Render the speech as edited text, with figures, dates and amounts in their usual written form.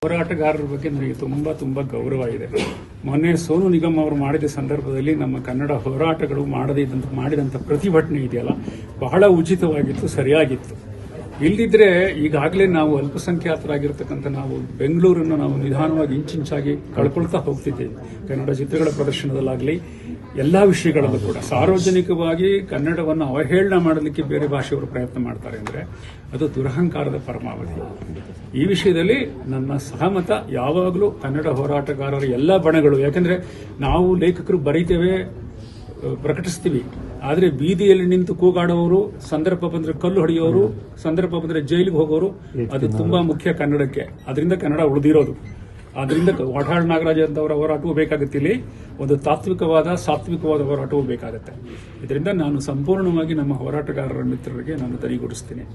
ಹೋರಾಟಗಾರರ ಬಗ್ಗೆ ನನಗೆ ತುಂಬಾ ಗೌರವ ಇದೆ. ಮೊನ್ನೆ ಸೋನು ನಿಗಮ್ ಅವರು ಮಾಡಿದ ಸಂದರ್ಭದಲ್ಲಿ ನಮ್ಮ ಕನ್ನಡ ಹೋರಾಟಗಳು ಮಾಡಿದಂಥ ಪ್ರತಿಭಟನೆ ಇದೆಯಲ್ಲ, ಬಹಳ ಉಚಿತವಾಗಿತ್ತು, ಸರಿಯಾಗಿತ್ತು. ಇಲ್ದಿದ್ರೆ ಈಗಾಗಲೇ ನಾವು ಅಲ್ಪಸಂಖ್ಯಾತರಾಗಿರ್ತಕ್ಕಂಥ ನಾವು ಬೆಂಗಳೂರನ್ನು ನಾವು ನಿಧಾನವಾಗಿ ಇಂಚಿಂಚಾಗಿ ಕಳ್ಕೊಳ್ತಾ ಹೋಗ್ತಿದ್ದೇವೆ. ಕನ್ನಡ ಚಿತ್ರಗಳ ಪ್ರದರ್ಶನದಲ್ಲಾಗಲಿ ಎಲ್ಲಾ ವಿಷಯಗಳಲ್ಲೂ ಕೂಡ ಸಾರ್ವಜನಿಕವಾಗಿ ಕನ್ನಡವನ್ನು ಅವಹೇಳನ ಮಾಡಲಿಕ್ಕೆ ಬೇರೆ ಭಾಷೆಯವರು ಪ್ರಯತ್ನ ಮಾಡ್ತಾರೆ ಅಂದರೆ ಅದು ದುರಹಂಕಾರದ ಪರಮಾವಧಿ. ಈ ವಿಷಯದಲ್ಲಿ ನನ್ನ ಸಹಮತ ಯಾವಾಗಲೂ ಕನ್ನಡ ಹೋರಾಟಗಾರರ ಎಲ್ಲ ಬಣಗಳು, ಯಾಕಂದ್ರೆ ನಾವು ಲೇಖಕರು ಬರೀತೇವೆ, ಪ್ರಕಟಿಸ್ತೀವಿ, ಆದರೆ ಬೀದಿಯಲ್ಲಿ ನಿಂತು ಕೂಗಾಡುವವರು, ಸಂದರ್ಭ ಬಂದ್ರೆ ಕಲ್ಲು ಹೊಡೆಯೋರು, ಸಂದರ್ಭ ಬಂದ್ರೆ ಜೈಲಿಗೆ ಹೋಗೋರು, ಅದು ತುಂಬಾ ಮುಖ್ಯ ಕನ್ನಡಕ್ಕೆ. ಅದರಿಂದ ಕನ್ನಡ ಉಳಿದಿರೋದು. ಆದ್ರಿಂದ ವಾಟಾಳ್ ನಾಗರಾಜ್ ಅಂತವರ ಹೋರಾಟವೂ ಬೇಕಾಗುತ್ತಿಲ್ಲ, ಒಂದು ಸಾತ್ವಿಕವಾದ ಹೋರಾಟವೂ ಬೇಕಾಗುತ್ತೆ. ಇದರಿಂದ ನಾನು ಸಂಪೂರ್ಣವಾಗಿ ನಮ್ಮ ಹೋರಾಟಗಾರರ ಮಿತ್ರರಿಗೆ ನಾನು ತನಿಗೂಡಿಸ್ತೀನಿ.